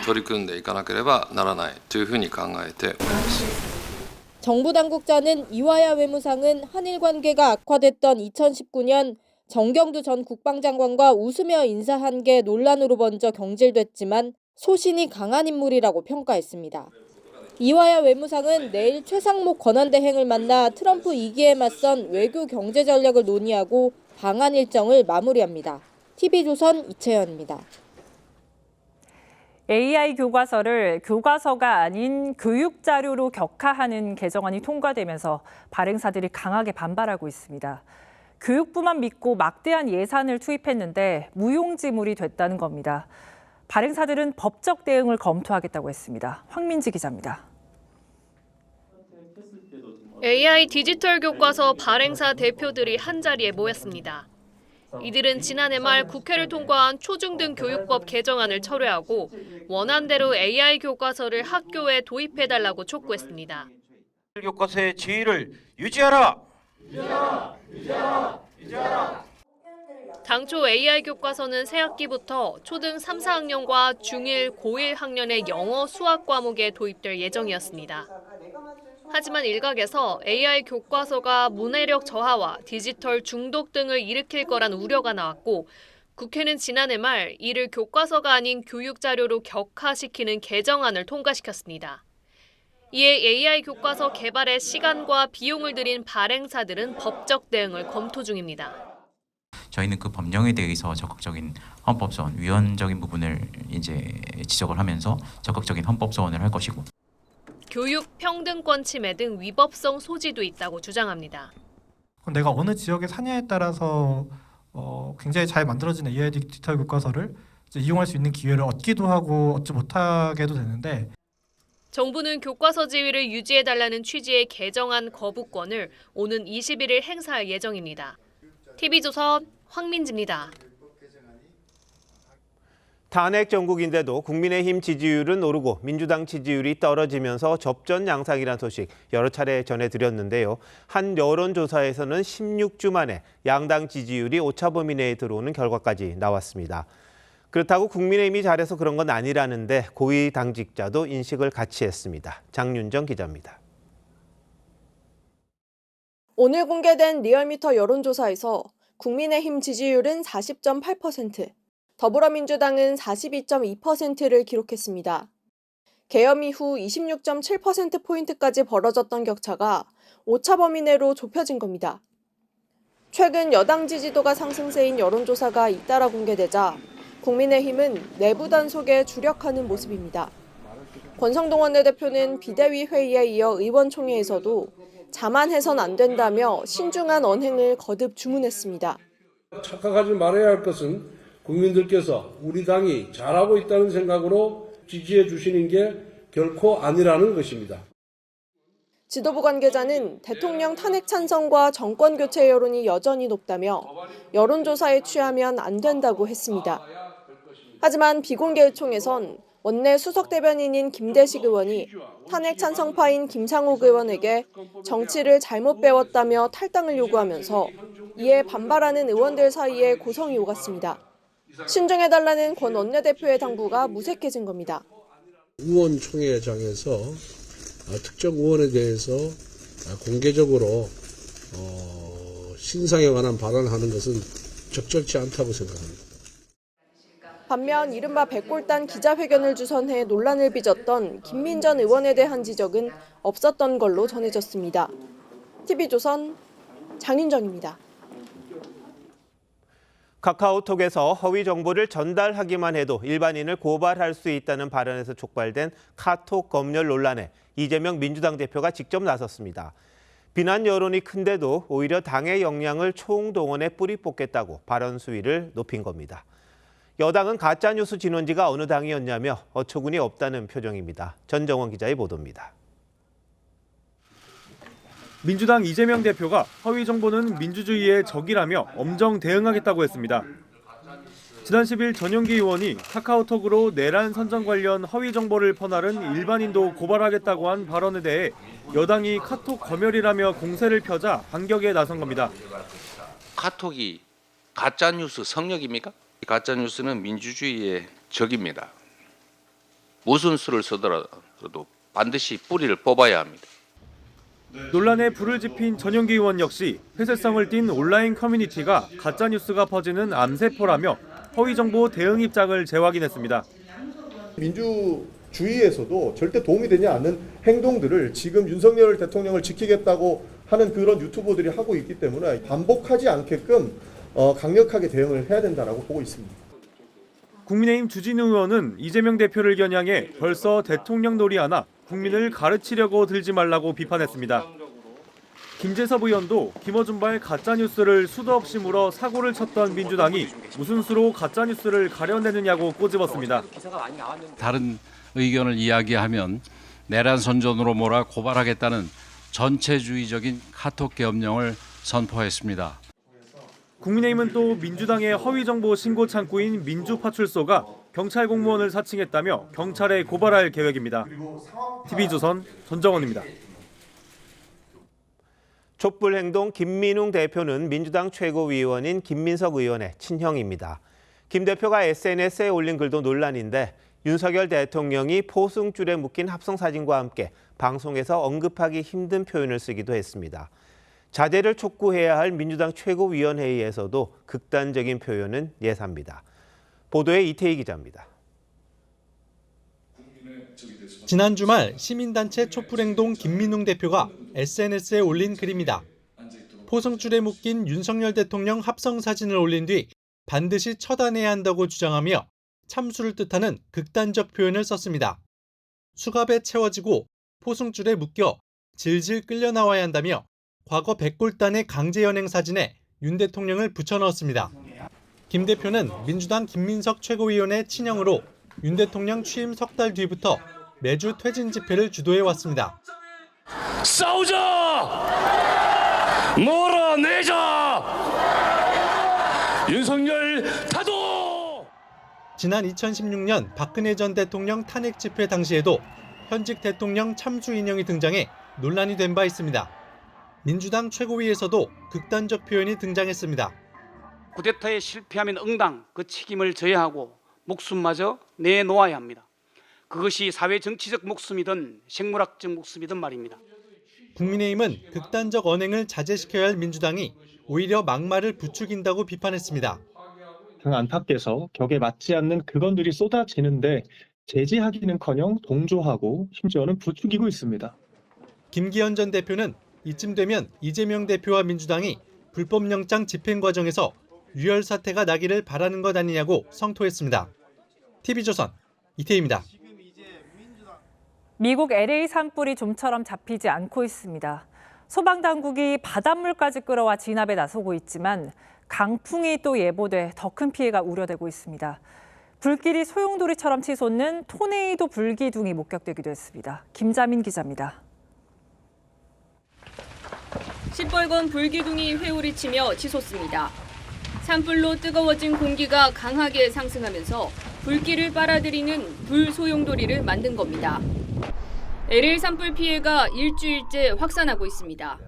取り組んでいかなければならないというふうに考えております。 정부 당국자는 이화야 외무상은 한일 관계가 악화됐던 2019년 정경두 전 국방장관과 웃으며 인사한 게 논란으로 먼저 경질됐지만 소신이 강한 인물이라고 평가했습니다. 이화야 외무상은 내일 최상목 권한대행을 만나 트럼프 2기에 맞선 외교 경제 전략을 논의하고 방한 일정을 마무리합니다. TV조선 이채연입니다. AI 교과서를 교과서가 아닌 교육자료로 격하하는 개정안이 통과되면서 발행사들이 강하게 반발하고 있습니다. 교육부만 믿고 막대한 예산을 투입했는데 무용지물이 됐다는 겁니다. 발행사들은 법적 대응을 검토하겠다고 했습니다. 황민지 기자입니다. AI 디지털 교과서 발행사 대표들이 한자리에 모였습니다. 이들은 지난해 말 국회를 통과한 초중등 교육법 개정안을 철회하고 원안대로 AI 교과서를 학교에 도입해달라고 촉구했습니다. 교과서의 지위를 유지하라! 당초 AI 교과서는 새학기부터 초등 3, 4학년과 중1, 고1 학년의 영어, 수학 과목에 도입될 예정이었습니다. 하지만 일각에서 AI 교과서가 문해력 저하와 디지털 중독 등을 일으킬 거란 우려가 나왔고 국회는 지난해 말 이를 교과서가 아닌 교육자료로 격화시키는 개정안을 통과시켰습니다. 이에 AI 교과서 개발에 시간과 비용을 들인 발행사들은 법적 대응을 검토 중입니다. 저희는 그 법령에 대해서 적극적인 헌법소원, 위헌적인 부분을 이제 지적을 하면서 적극적인 헌법소원을 할 것이고 교육 평등권 침해 등 위법성 소지도 있다고 주장합니다. 내가 어느 지역에 사냐에 따라서 굉장히 잘 만들어진 AI 디지털 교과서를 이용할 수 있는 기회를 얻기도 하고 얻지 못하게도 되는데 정부는 교과서 지위를 유지해달라는 취지의 개정안 거부권을 오는 21일 행사할 예정입니다. TV조선 황민지입니다. 탄핵 정국인데도 국민의힘 지지율은 오르고 민주당 지지율이 떨어지면서 접전 양상이란 소식 여러 차례 전해드렸는데요. 한 여론조사에서는 16주 만에 양당 지지율이 오차범위 내에 들어오는 결과까지 나왔습니다. 그렇다고 국민의힘이 잘해서 그런 건 아니라는데 고위 당직자도 인식을 같이 했습니다. 장윤정 기자입니다. 오늘 공개된 리얼미터 여론조사에서 국민의힘 지지율은 40.8%, 더불어민주당은 42.2%를 기록했습니다. 계엄 이후 26.7%포인트까지 벌어졌던 격차가 오차 범위 내로 좁혀진 겁니다. 최근 여당 지지도가 상승세인 여론조사가 잇따라 공개되자 국민의힘은 내부 단속에 주력하는 모습입니다. 권성동 원내대표는 비대위 회의에 이어 의원총회에서도 자만해선 안 된다며 신중한 언행을 거듭 주문했습니다. 착각하지 말아야 할 것은 국민들께서 우리 당이 잘하고 있다는 생각으로 지지해 주시는 게 결코 아니라는 것입니다. 지도부 관계자는 대통령 탄핵 찬성과 정권 교체 여론이 여전히 높다며 여론조사에 취하면 안 된다고 했습니다. 하지만 비공개 의총에선 원내 수석 대변인인 김대식 의원이 탄핵 찬성파인 김상욱 의원에게 정치를 잘못 배웠다며 탈당을 요구하면서 이에 반발하는 의원들 사이에 고성이 오갔습니다. 신중해달라는 권 원내대표의 당부가 무색해진 겁니다. 의원총회장에서 특정 의원에 대해서 공개적으로 신상에 관한 발언을 하는 것은 적절치 않다고 생각합니다. 반면 이른바 백골단 기자회견을 주선해 논란을 빚었던 김민전 의원에 대한 지적은 없었던 걸로 전해졌습니다. TV조선 장윤정입니다. 카카오톡에서 허위 정보를 전달하기만 해도 일반인을 고발할 수 있다는 발언에서 촉발된 카톡 검열 논란에 이재명 민주당 대표가 직접 나섰습니다. 비난 여론이 큰데도 오히려 당의 역량을 총동원해 뿌리 뽑겠다고 발언 수위를 높인 겁니다. 여당은 가짜뉴스 진원지가 어느 당이었냐며 어처구니 없다는 표정입니다. 전정원 기자의 보도입니다. 민주당 이재명 대표가 허위 정보는 민주주의의 적이라며 엄정 대응하겠다고 했습니다. 지난 10일 전용기 의원이 카카오톡으로 내란 선정 관련 허위 정보를 퍼나른 일반인도 고발하겠다고 한 발언에 대해 여당이 카톡 검열이라며 공세를 펴자 반격에 나선 겁니다. 카톡이 가짜뉴스 성역입니까? 가짜뉴스는 민주주의의 적입니다. 무슨 수를 쓰더라도 반드시 뿌리를 뽑아야 합니다. 논란에 불을 지핀 전용기 의원 역시 회세성을 띤 온라인 커뮤니티가 가짜뉴스가 퍼지는 암세포라며 허위정보 대응 입장을 재확인했습니다. 민주주의에서도 절대 도움이 되지 않는 행동들을 지금 윤석열 대통령을 지키겠다고 하는 그런 유튜버들이 하고 있기 때문에 반복하지 않게끔 강력하게 대응을 해야 된다고 보고 있습니다. 국민의힘 주진우 의원은 이재명 대표를 겨냥해 벌써 대통령 놀이하나 국민을 가르치려고 들지 말라고 비판했습니다. 김재섭 의원도 김어준발 가짜뉴스를 수도 없이 물어 사고를 쳤던 민주당이 무슨 수로 가짜뉴스를 가려내느냐고 꼬집었습니다. 다른 의견을 이야기하면 내란 선전으로 몰아 고발하겠다는 전체주의적인 카톡 계엄령을 선포했습니다. 국민의힘은 또 민주당의 허위정보 신고 창구인 민주파출소가 경찰 공무원을 사칭했다며 경찰에 고발할 계획입니다. TV조선 전정원입니다. 촛불행동 김민웅 대표는 민주당 최고위원인 김민석 의원의 친형입니다. 김 대표가 SNS에 올린 글도 논란인데 윤석열 대통령이 포승줄에 묶인 합성사진과 함께 방송에서 언급하기 힘든 표현을 쓰기도 했습니다. 자제를 촉구해야 할 민주당 최고위원회의에서도 극단적인 표현은 예사입니다. 보도에 이태희 기자입니다. 지난 주말 시민단체 촛불행동 김민웅 대표가 SNS에 올린 글입니다. 포승줄에 묶인 윤석열 대통령 합성사진을 올린 뒤 반드시 처단해야 한다고 주장하며 참수를 뜻하는 극단적 표현을 썼습니다. 수갑에 채워지고 포승줄에 묶여 질질 끌려 나와야 한다며 과거 백골단의 강제연행 사진에 윤 대통령을 붙여넣었습니다. 김 대표는 민주당 김민석 최고위원의 친형으로 윤 대통령 취임 석 달 뒤부터 매주 퇴진 집회를 주도해왔습니다. 싸우자! 몰아내자! 윤석열 타도! 지난 2016년 박근혜 전 대통령 탄핵 집회 당시에도 현직 대통령 참수 인형이 등장해 논란이 된 바 있습니다. 민주당 최고위에서도 극단적 표현이 등장했습니다. 쿠데타에 실패하면 응당 그 책임을 져야 하고 목숨마저 내놓아야 합니다. 그것이 사회 정치적 목숨이든 생물학적 목숨이든 말입니다. 국민의힘은 극단적 언행을 자제시켜야 할 민주당이 오히려 막말을 부추긴다고 비판했습니다. 당 안팎에서 격에 맞지 않는 극언들이 쏟아지는데 제지하기는커녕 동조하고 심지어는 부추기고 있습니다. 김기현 전 대표는 이쯤 되면 이재명 대표와 민주당이 불법영장 집행 과정에서 유혈 사태가 나기를 바라는 것 아니냐고 성토했습니다. TV조선 이태희입니다. 미국 LA 산불이 좀처럼 잡히지 않고 있습니다. 소방당국이 바닷물까지 끌어와 진압에 나서고 있지만 강풍이 또 예보돼 더 큰 피해가 우려되고 있습니다. 불길이 소용돌이처럼 치솟는 토네이도 불기둥이 목격되기도 했습니다. 김자민 기자입니다. 시뻘건 불기둥이 회오리치며 치솟습니다. 산불로 뜨거워진 공기가 강하게 상승하면서 불길을 빨아들이는 불소용돌이를 만든 겁니다. LA 산불 피해가 일주일째 확산하고 있습니다.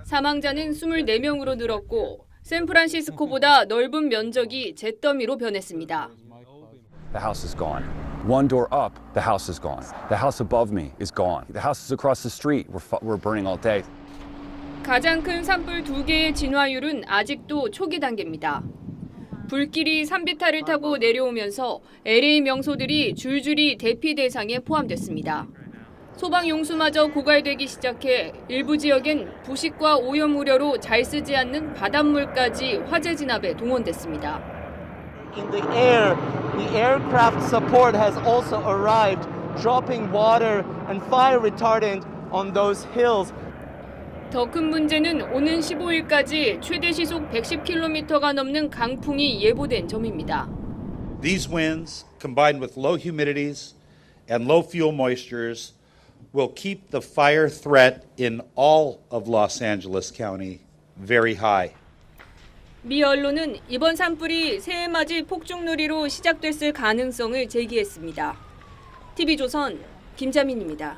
사망자는 24명으로 늘었고 샌프란시스코보다 넓은 면적이 잿더미로 변했습니다. The house is gone. One door up, the house is gone. The house above me is gone. The houses across the street were burning all day. 가장 큰 산불 2개의 진화율은 아직도 초기 단계입니다. 불길이 산비탈을 타고 내려오면서 LA 명소들이 줄줄이 대피 대상에 포함됐습니다. 소방 용수마저 고갈되기 시작해 일부 지역엔 부식과 오염 우려로 잘 쓰지 않는 바닷물까지 화재 진압에 동원됐습니다. in the air. The aircraft support has also arrived, dropping water and fire retardant on those hills. 더 큰 문제는 오는 15일까지 최대 시속 110km가 넘는 강풍이 예보된 점입니다. These winds, combined with low humidities and low fuel moistures, will keep the fire threat in all of Los Angeles County very high. 미 언론은 이번 산불이 새해맞이 폭죽놀이로 시작됐을 가능성을 제기했습니다. TV조선 김자민입니다.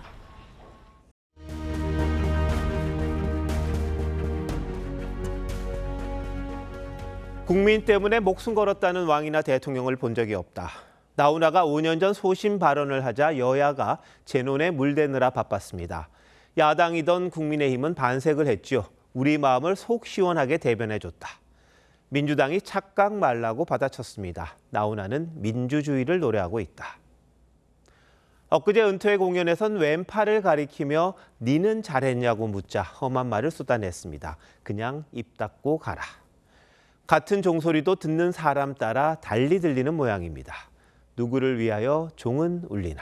국민 때문에 목숨 걸었다는 왕이나 대통령을 본 적이 없다. 나훈아가 5년 전 소신 발언을 하자 여야가 재논에 물대느라 바빴습니다. 야당이던 국민의힘은 반색을 했죠. 우리 마음을 속 시원하게 대변해줬다. 민주당이 착각 말라고 받아쳤습니다. 나훈아는 민주주의를 노래하고 있다. 엊그제 은퇴 공연에선 왼팔을 가리키며 니는 잘했냐고 묻자 험한 말을 쏟아냈습니다. 그냥 입 닫고 가라. 같은 종소리도 듣는 사람 따라 달리 들리는 모양입니다. 누구를 위하여 종은 울리나.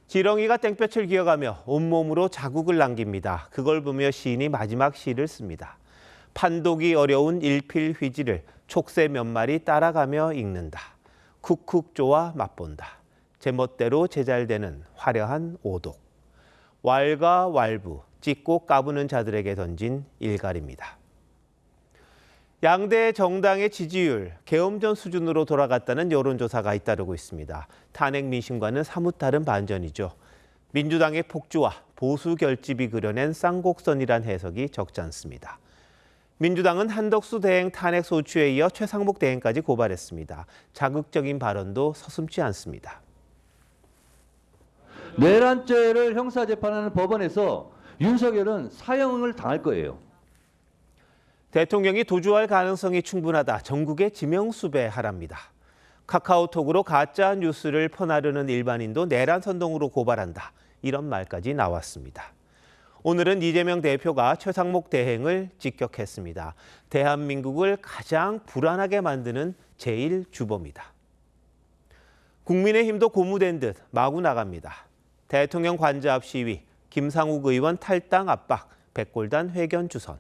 지렁이가 땡볕을 기어가며 온몸으로 자국을 남깁니다. 그걸 보며 시인이 마지막 시를 씁니다. 판독이 어려운 일필휘지를 촉새 몇 마리 따라가며 읽는다. 쿡쿡 쪼아 맛본다. 제멋대로 제잘되는 화려한 오독. 왈가 왈부, 찢고 까부는 자들에게 던진 일갈입니다. 양대 정당의 지지율, 계엄전 수준으로 돌아갔다는 여론조사가 잇따르고 있습니다. 탄핵 민심과는 사뭇 다른 반전이죠. 민주당의 폭주와 보수 결집이 그려낸 쌍곡선이란 해석이 적지 않습니다. 민주당은 한덕수 대행 탄핵 소추에 이어 최상목 대행까지 고발했습니다. 자극적인 발언도 서슴지 않습니다. 내란죄를 형사재판하는 법원에서 윤석열은 사형을 당할 거예요. 대통령이 도주할 가능성이 충분하다. 전국에 지명수배하랍니다. 카카오톡으로 가짜 뉴스를 퍼나르는 일반인도 내란 선동으로 고발한다. 이런 말까지 나왔습니다. 오늘은 이재명 대표가 최상목 대행을 직격했습니다. 대한민국을 가장 불안하게 만드는 제1주범이다. 국민의힘도 고무된 듯 마구 나갑니다. 대통령 관저 앞 시위, 김상욱 의원 탈당 압박, 백골단 회견 주선.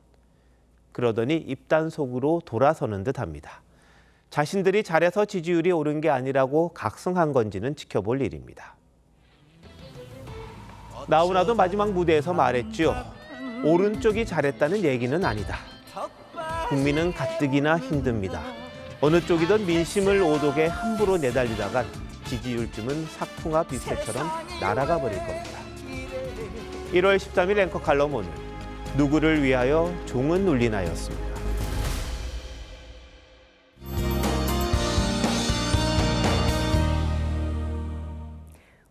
그러더니 입단속으로 돌아서는 듯합니다. 자신들이 잘해서 지지율이 오른 게 아니라고 각성한 건지는 지켜볼 일입니다. 나훈아도 마지막 무대에서 말했죠. 오른쪽이 잘했다는 얘기는 아니다. 국민은 가뜩이나 힘듭니다. 어느 쪽이든 민심을 오독에 함부로 내달리다간 지지율쯤은 삭풍아 뷔페처럼 날아가 버릴 겁니다. 1월 13일 앵커 칼럼 오늘. 누구를 위하여 종은 울리나였습니다.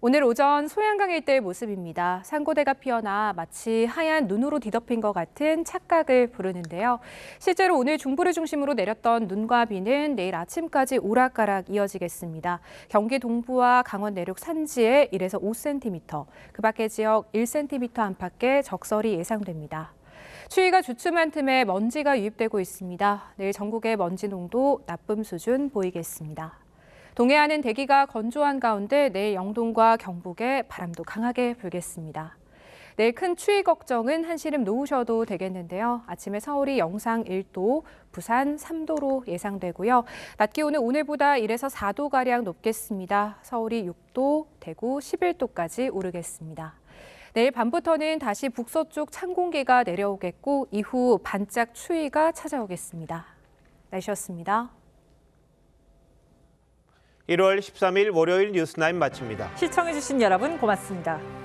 오늘 오전 소양강 일대의 모습입니다. 산고대가 피어나 마치 하얀 눈으로 뒤덮인 것 같은 착각을 부르는데요. 실제로 오늘 중부를 중심으로 내렸던 눈과 비는 내일 아침까지 오락가락 이어지겠습니다. 경기 동부와 강원 내륙 산지에 1에서 5cm, 그 밖의 지역 1cm 안팎의 적설이 예상됩니다. 추위가 주춤한 틈에 먼지가 유입되고 있습니다. 내일 전국의 먼지 농도 나쁨 수준 보이겠습니다. 동해안은 대기가 건조한 가운데 내일 영동과 경북에 바람도 강하게 불겠습니다. 내일 큰 추위 걱정은 한시름 놓으셔도 되겠는데요. 아침에 서울이 영상 1도, 부산 3도로 예상되고요. 낮 기온은 오늘보다 1에서 4도가량 높겠습니다. 서울이 6도, 대구 11도까지 오르겠습니다. 내일 밤부터는 다시 북서쪽 찬 공기가 내려오겠고 이후 반짝 추위가 찾아오겠습니다. 날씨였습니다. 1월 13일 월요일 뉴스9 마칩니다. 시청해주신 여러분 고맙습니다.